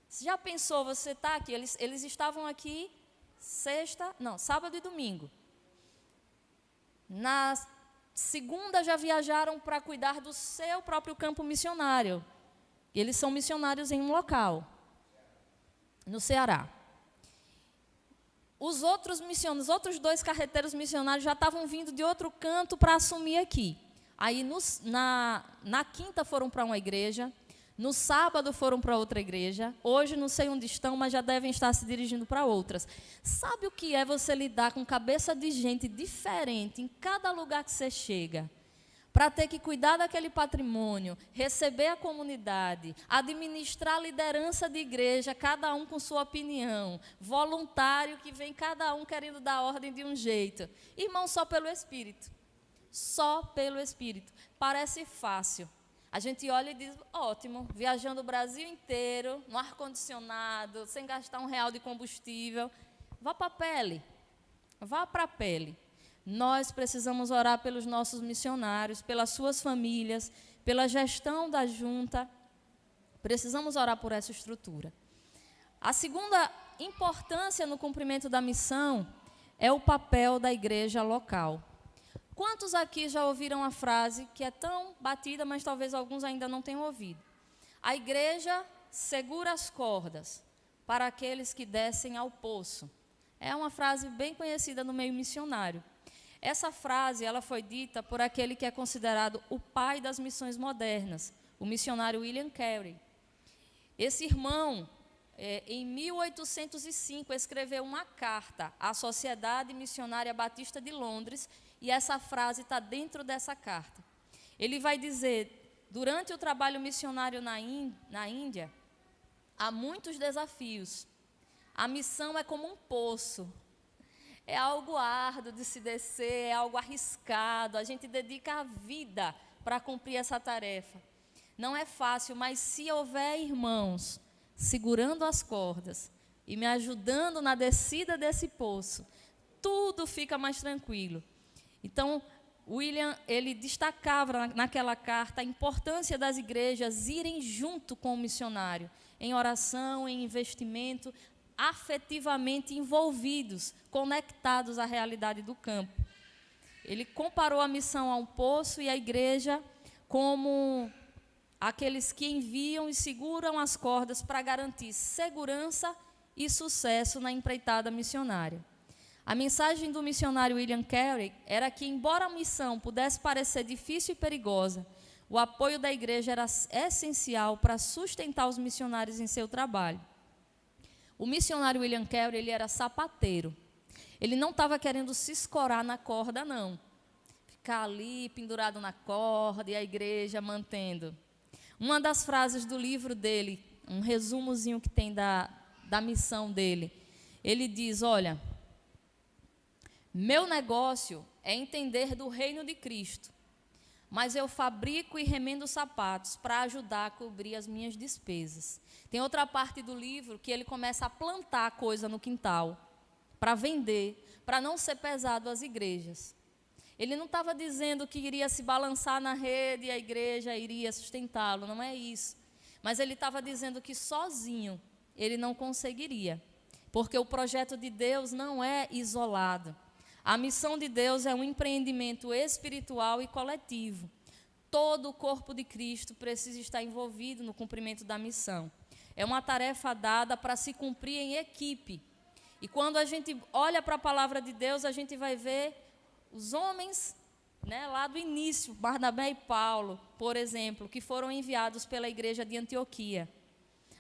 Você já pensou, você está aqui, eles estavam aqui sábado e domingo. Na segunda já viajaram para cuidar do seu próprio campo missionário. Eles são missionários em um local, no Ceará. Os outros 2 carreteiros missionários já estavam vindo de outro canto para assumir aqui. Aí na quinta foram para uma igreja, no sábado foram para outra igreja, hoje não sei onde estão, mas já devem estar se dirigindo para outras. Sabe o que é você lidar com cabeça de gente diferente em cada lugar que você chega? Para ter que cuidar daquele patrimônio, receber a comunidade, administrar a liderança de igreja, cada um com sua opinião, voluntário que vem cada um querendo dar ordem de um jeito. Irmão, só pelo Espírito. Só pelo Espírito. Parece fácil. A gente olha e diz, ótimo, viajando o Brasil inteiro, no ar-condicionado, sem gastar R$1 de combustível. Vá para a pele. Vá para a pele. Nós precisamos orar pelos nossos missionários, pelas suas famílias, pela gestão da junta. Precisamos orar por essa estrutura. A segunda importância no cumprimento da missão é o papel da igreja local. Quantos aqui já ouviram a frase, que é tão batida, mas talvez alguns ainda não tenham ouvido? A igreja segura as cordas para aqueles que descem ao poço. É uma frase bem conhecida no meio missionário. Essa frase ela foi dita por aquele que é considerado o pai das missões modernas, o missionário William Carey. Esse irmão, em 1805, escreveu uma carta à Sociedade Missionária Batista de Londres, e essa frase está dentro dessa carta. Ele vai dizer, durante o trabalho missionário na Índia, há muitos desafios. A missão é como um poço. É algo árduo de se descer, é algo arriscado. A gente dedica a vida para cumprir essa tarefa. Não é fácil, mas se houver irmãos segurando as cordas e me ajudando na descida desse poço, tudo fica mais tranquilo. Então, William, ele destacava naquela carta a importância das igrejas irem junto com o missionário, em oração, em investimento, afetivamente envolvidos, conectados à realidade do campo. Ele comparou a missão a um poço e a igreja como aqueles que enviam e seguram as cordas para garantir segurança e sucesso na empreitada missionária. A mensagem do missionário William Carey era que, embora a missão pudesse parecer difícil e perigosa, o apoio da igreja era essencial para sustentar os missionários em seu trabalho. O missionário William Carey, ele era sapateiro. Ele não estava querendo se escorar na corda, não. Ficar ali pendurado na corda e a igreja mantendo. Uma das frases do livro dele, um resumozinho que tem da missão dele, ele diz, olha, meu negócio é entender do reino de Cristo, mas eu fabrico e remendo sapatos para ajudar a cobrir as minhas despesas. Tem outra parte do livro que ele começa a plantar coisa no quintal, para vender, para não ser pesado às igrejas. Ele não estava dizendo que iria se balançar na rede e a igreja iria sustentá-lo, não é isso. Mas ele estava dizendo que sozinho ele não conseguiria, porque o projeto de Deus não é isolado. A missão de Deus é um empreendimento espiritual e coletivo. Todo o corpo de Cristo precisa estar envolvido no cumprimento da missão. É uma tarefa dada para se cumprir em equipe. E quando a gente olha para a palavra de Deus, a gente vai ver os homens, lá do início, Barnabé e Paulo, por exemplo, que foram enviados pela igreja de Antioquia.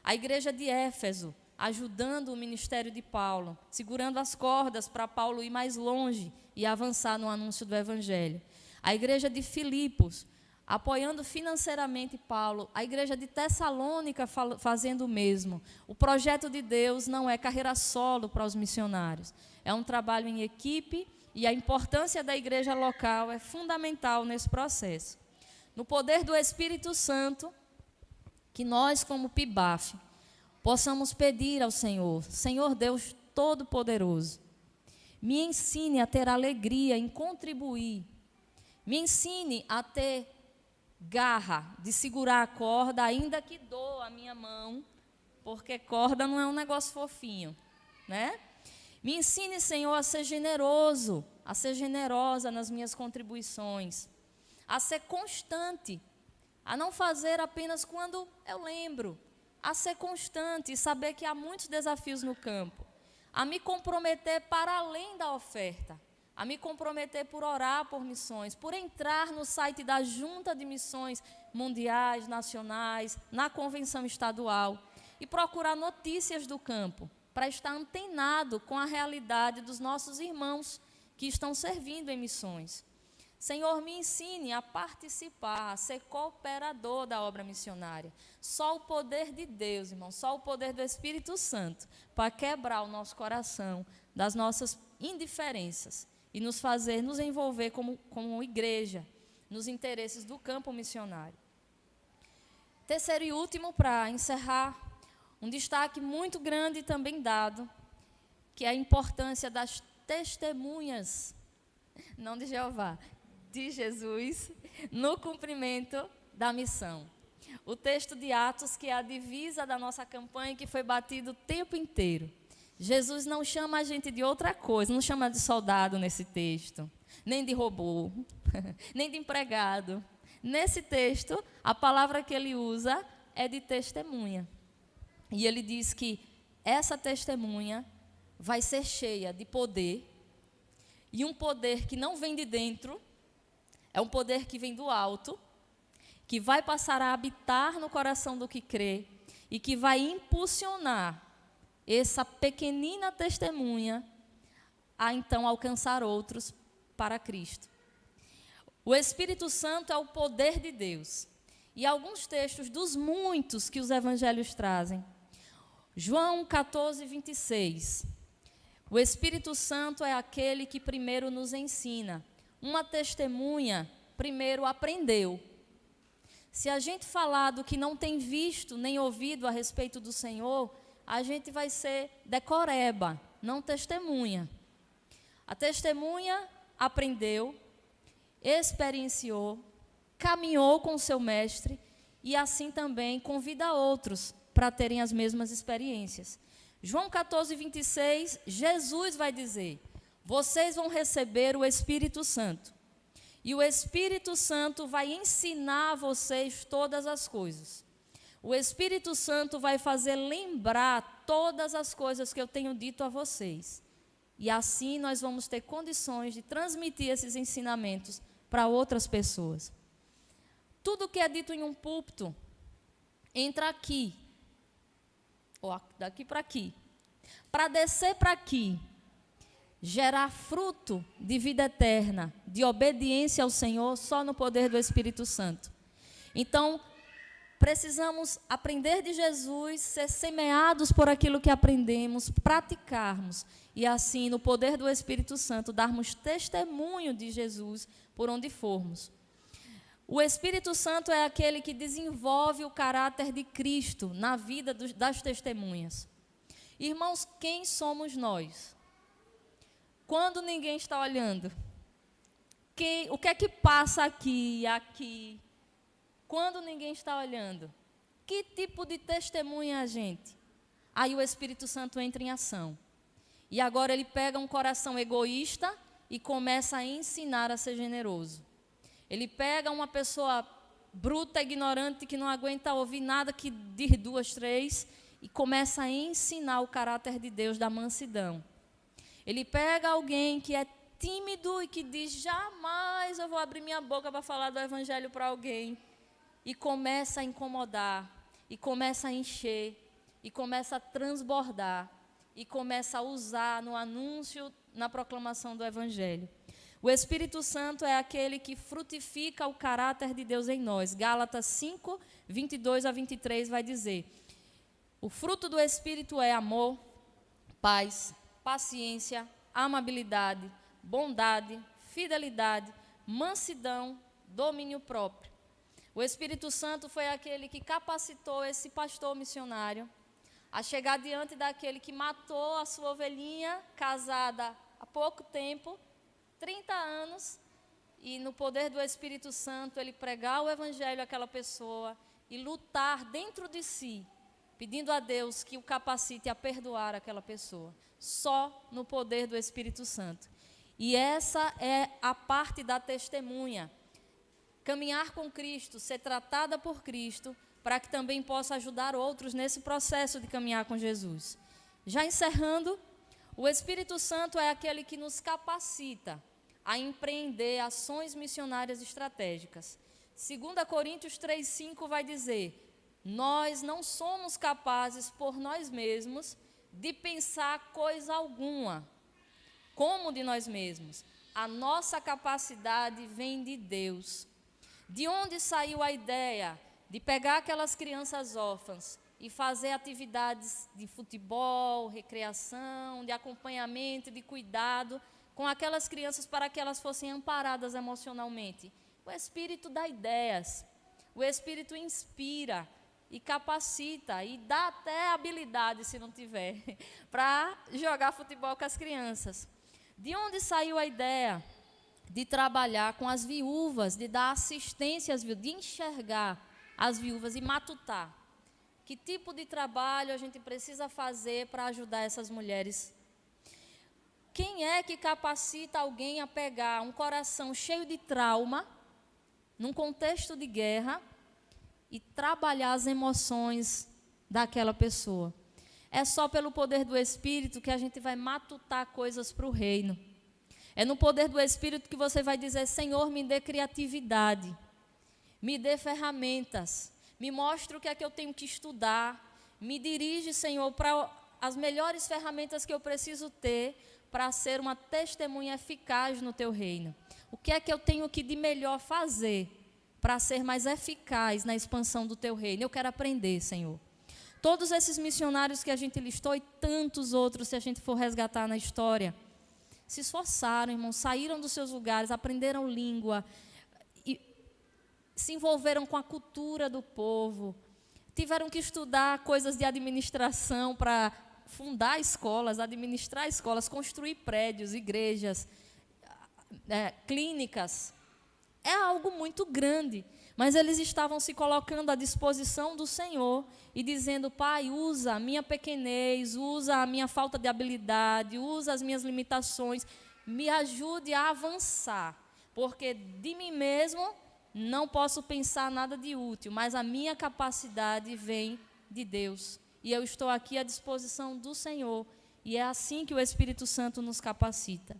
A igreja de Éfeso, ajudando o ministério de Paulo, segurando as cordas para Paulo ir mais longe e avançar no anúncio do evangelho. A igreja de Filipos, apoiando financeiramente Paulo. A igreja de Tessalônica fazendo o mesmo. O projeto de Deus não é carreira solo para os missionários. É um trabalho em equipe e a importância da igreja local é fundamental nesse processo. No poder do Espírito Santo, que nós, como PIBAF, possamos pedir ao Senhor, Senhor Deus Todo-Poderoso, me ensine a ter alegria em contribuir, me ensine a ter garra de segurar a corda, ainda que doa a minha mão, porque corda não é um negócio fofinho, né? Me ensine, Senhor, a ser generoso, a ser generosa nas minhas contribuições, a ser constante, a não fazer apenas quando eu lembro, a ser constante e saber que há muitos desafios no campo, a me comprometer para além da oferta, a me comprometer por orar por missões, por entrar no site da Junta de Missões Mundiais, Nacionais, na convenção estadual e procurar notícias do campo, para estar antenado com a realidade dos nossos irmãos que estão servindo em missões. Senhor, me ensine a participar, a ser cooperador da obra missionária. Só o poder de Deus, irmão, só o poder do Espírito Santo para quebrar o nosso coração das nossas indiferenças e nos fazer nos envolver como igreja nos interesses do campo missionário. Terceiro e último, para encerrar, um destaque muito grande também dado, que é a importância das testemunhas, não de Jeová, de Jesus, no cumprimento da missão. O texto de Atos, que é a divisa da nossa campanha, que foi batido o tempo inteiro. Jesus não chama a gente de outra coisa, não chama de soldado nesse texto, nem de robô, nem de empregado. Nesse texto, a palavra que ele usa é de testemunha. E ele diz que essa testemunha vai ser cheia de poder, e um poder que não vem de dentro, é um poder que vem do alto, que vai passar a habitar no coração do que crê, e que vai impulsionar essa pequenina testemunha a então alcançar outros para Cristo. O Espírito Santo é o poder de Deus. E alguns textos dos muitos que os evangelhos trazem. João 14, 26. O Espírito Santo é aquele que primeiro nos ensina. Uma testemunha primeiro aprendeu. Se a gente falar do que não tem visto nem ouvido a respeito do Senhor, a gente vai ser decoreba, não testemunha. A testemunha aprendeu, experienciou, caminhou com o seu mestre e assim também convida outros para terem as mesmas experiências. João 14, 26, Jesus vai dizer: vocês vão receber o Espírito Santo. E o Espírito Santo vai ensinar a vocês todas as coisas. O Espírito Santo vai fazer lembrar todas as coisas que eu tenho dito a vocês. E assim nós vamos ter condições de transmitir esses ensinamentos para outras pessoas. Tudo que é dito em um púlpito entra aqui, ou daqui para aqui, para descer para aqui, gerar fruto de vida eterna, de obediência ao Senhor, só no poder do Espírito Santo. Então, precisamos aprender de Jesus, ser semeados por aquilo que aprendemos, praticarmos, e assim, no poder do Espírito Santo, darmos testemunho de Jesus por onde formos. O Espírito Santo é aquele que desenvolve o caráter de Cristo na vida das testemunhas. Irmãos, quem somos nós? Quando ninguém está olhando, o que é que passa aqui, aqui? Quando ninguém está olhando, que tipo de testemunha é a gente? Aí o Espírito Santo entra em ação. E agora ele pega um coração egoísta e começa a ensinar a ser generoso. Ele pega uma pessoa bruta, ignorante, que não aguenta ouvir nada que diz 2, 3, e começa a ensinar o caráter de Deus da mansidão. Ele pega alguém que é tímido e que diz, jamais eu vou abrir minha boca para falar do evangelho para alguém. E começa a incomodar, e começa a encher, e começa a transbordar, e começa a usar no anúncio, na proclamação do evangelho. O Espírito Santo é aquele que frutifica o caráter de Deus em nós. Gálatas 5, 22 a 23 vai dizer, o fruto do Espírito é amor, paz, paciência, amabilidade, bondade, fidelidade, mansidão, domínio próprio. O Espírito Santo foi aquele que capacitou esse pastor missionário a chegar diante daquele que matou a sua ovelhinha, casada há pouco tempo, 30 anos, e no poder do Espírito Santo ele pregar o evangelho àquela pessoa e lutar dentro de si, pedindo a Deus que o capacite a perdoar aquela pessoa, só no poder do Espírito Santo. E essa é a parte da testemunha, caminhar com Cristo, ser tratada por Cristo, para que também possa ajudar outros nesse processo de caminhar com Jesus. Já encerrando, o Espírito Santo é aquele que nos capacita a empreender ações missionárias estratégicas. 2 Coríntios 3,5 vai dizer, nós não somos capazes por nós mesmos de pensar coisa alguma, como de nós mesmos. A nossa capacidade vem de Deus. De onde saiu a ideia de pegar aquelas crianças órfãs e fazer atividades de futebol, recreação, de acompanhamento, de cuidado com aquelas crianças para que elas fossem amparadas emocionalmente? O Espírito dá ideias, o Espírito inspira e capacita e dá até habilidade, se não tiver, para jogar futebol com as crianças. De onde saiu a ideia de trabalhar com as viúvas, de dar assistência às viúvas, de enxergar as viúvas e matutar? Que tipo de trabalho a gente precisa fazer para ajudar essas mulheres? Quem é que capacita alguém a pegar um coração cheio de trauma, num contexto de guerra, e trabalhar as emoções daquela pessoa? É só pelo poder do Espírito que a gente vai matutar coisas para o reino. É no poder do Espírito que você vai dizer, Senhor, me dê criatividade, me dê ferramentas, me mostre o que é que eu tenho que estudar, me dirige, Senhor, para as melhores ferramentas que eu preciso ter para ser uma testemunha eficaz no teu reino. O que é que eu tenho que de melhor fazer para ser mais eficaz na expansão do teu reino? Eu quero aprender, Senhor. Todos esses missionários que a gente listou e tantos outros, se a gente for resgatar na história, se esforçaram, irmãos, saíram dos seus lugares, aprenderam língua, e se envolveram com a cultura do povo, tiveram que estudar coisas de administração para fundar escolas, administrar escolas, construir prédios, igrejas, clínicas. É algo muito grande, mas eles estavam se colocando à disposição do Senhor e dizendo, Pai, usa a minha pequenez, usa a minha falta de habilidade, usa as minhas limitações, me ajude a avançar, porque de mim mesmo não posso pensar nada de útil, mas a minha capacidade vem de Deus. E eu estou aqui à disposição do Senhor, E é assim que o Espírito Santo nos capacita.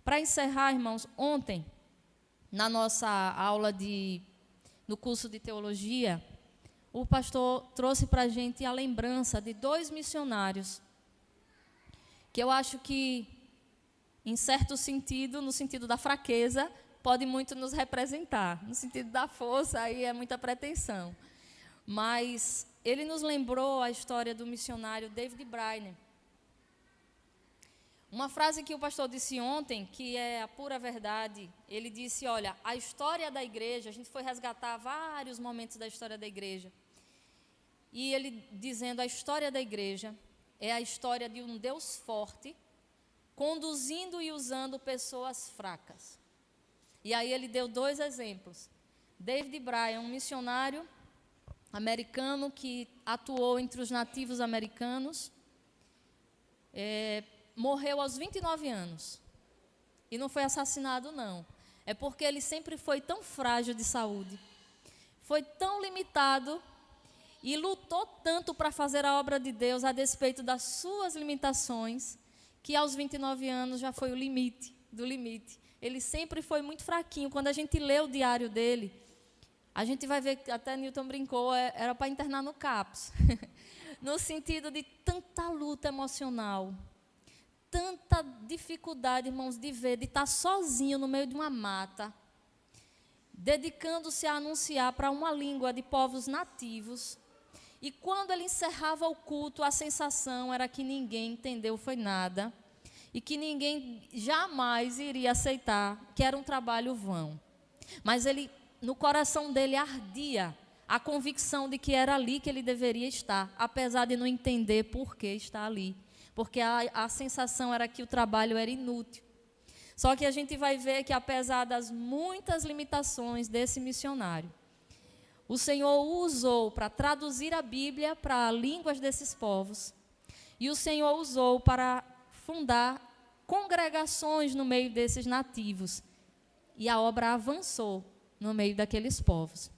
Para encerrar, irmãos, ontem, na nossa aula no curso de teologia, o pastor trouxe para a gente a lembrança de 2 missionários, que eu acho que, em certo sentido, no sentido da fraqueza, pode muito nos representar. No sentido da força, aí é muita pretensão. Mas ele nos lembrou a história do missionário David Brainerd. Uma frase que o pastor disse ontem, que é a pura verdade, ele disse, olha, a história da igreja, a gente foi resgatar vários momentos da história da igreja, e ele dizendo, a história da igreja é a história de um Deus forte, conduzindo e usando pessoas fracas. E aí ele deu 2 exemplos. David Brainerd, um missionário americano que atuou entre os nativos americanos, morreu aos 29 anos. E não foi assassinado, não. É porque ele sempre foi tão frágil de saúde, foi tão limitado e lutou tanto para fazer a obra de Deus a despeito das suas limitações, que aos 29 anos já foi o limite do limite. Ele sempre foi muito fraquinho. Quando a gente lê o diário dele, a gente vai ver que até Newton brincou, era para internar no CAPS. No sentido de tanta luta emocional, tanta dificuldade, irmãos, de ver, de estar sozinho no meio de uma mata, dedicando-se a anunciar para uma língua de povos nativos. E quando ele encerrava o culto, a sensação era que ninguém entendeu foi nada, e que ninguém jamais iria aceitar que era um trabalho vão. Mas ele, no coração dele ardia a convicção de que era ali que ele deveria estar, apesar de não entender por que está ali. Porque a sensação era que o trabalho era inútil. Só que a gente vai ver que, apesar das muitas limitações desse missionário, o Senhor o usou para traduzir a Bíblia para línguas desses povos. E o Senhor usou para fundar congregações no meio desses nativos. E a obra avançou no meio daqueles povos.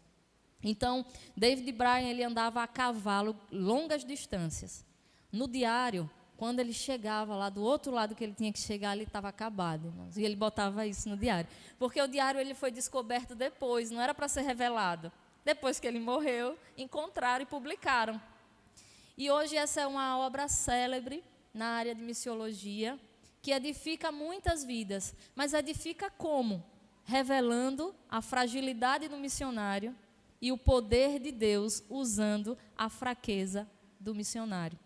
Então, David Brainerd, ele andava a cavalo longas distâncias. No diário, quando ele chegava lá do outro lado que ele tinha que chegar, ele estava acabado, irmãos. E ele botava isso no diário. Porque o diário ele foi descoberto depois, não era para ser revelado. Depois que ele morreu, encontraram e publicaram. E hoje essa é uma obra célebre na área de missiologia, que edifica muitas vidas. Mas edifica como? Revelando a fragilidade do missionário e o poder de Deus usando a fraqueza do missionário.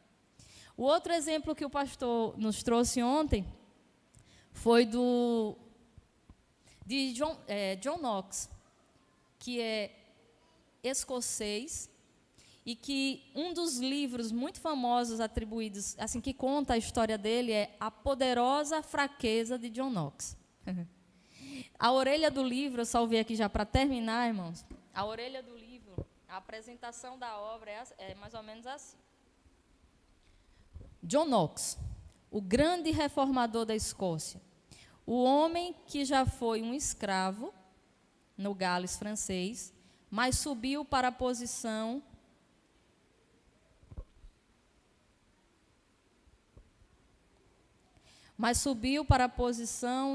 O outro exemplo que o pastor nos trouxe ontem foi de John Knox, que é escocês, e que um dos livros muito famosos atribuídos, assim, que conta a história dele, é A Poderosa Fraqueza de John Knox. A orelha do livro, eu só vi aqui já para terminar, irmãos, a orelha do livro, a apresentação da obra é mais ou menos assim. John Knox, o grande reformador da Escócia, o homem que já foi um escravo no Gales francês, mas subiu para a posição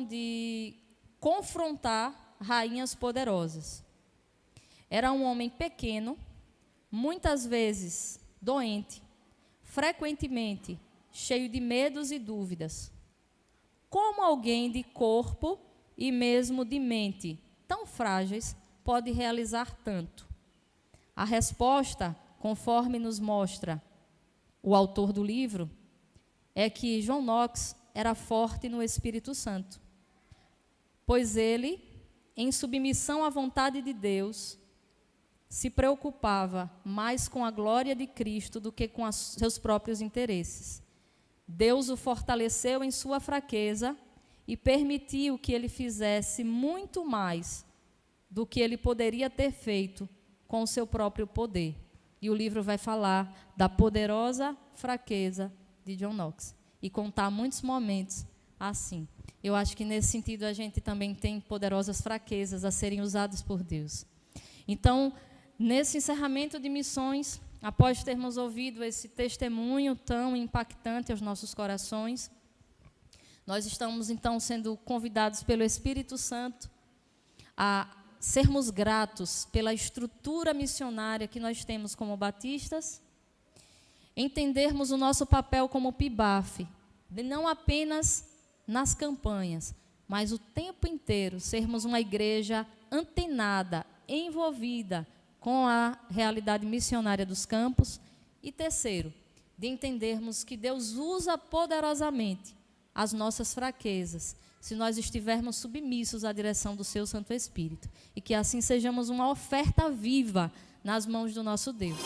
de confrontar rainhas poderosas. Era um homem pequeno, muitas vezes doente, frequentemente cheio de medos e dúvidas. Como alguém de corpo e mesmo de mente tão frágeis pode realizar tanto? A resposta, conforme nos mostra o autor do livro, é que John Knox era forte no Espírito Santo, pois ele, em submissão à vontade de Deus, se preocupava mais com a glória de Cristo do que com seus próprios interesses. Deus o fortaleceu em sua fraqueza e permitiu que ele fizesse muito mais do que ele poderia ter feito com o seu próprio poder. E o livro vai falar da poderosa fraqueza de John Knox e contar muitos momentos assim. Eu acho que nesse sentido a gente também tem poderosas fraquezas a serem usadas por Deus. Então, nesse encerramento de missões, após termos ouvido esse testemunho tão impactante aos nossos corações, nós estamos então sendo convidados pelo Espírito Santo a sermos gratos pela estrutura missionária que nós temos como batistas, entendermos o nosso papel como PIBAF, de não apenas nas campanhas, mas o tempo inteiro sermos uma igreja antenada, envolvida com a realidade missionária dos campos. E terceiro, de entendermos que Deus usa poderosamente as nossas fraquezas, se nós estivermos submissos à direção do seu Santo Espírito. E que assim sejamos uma oferta viva nas mãos do nosso Deus.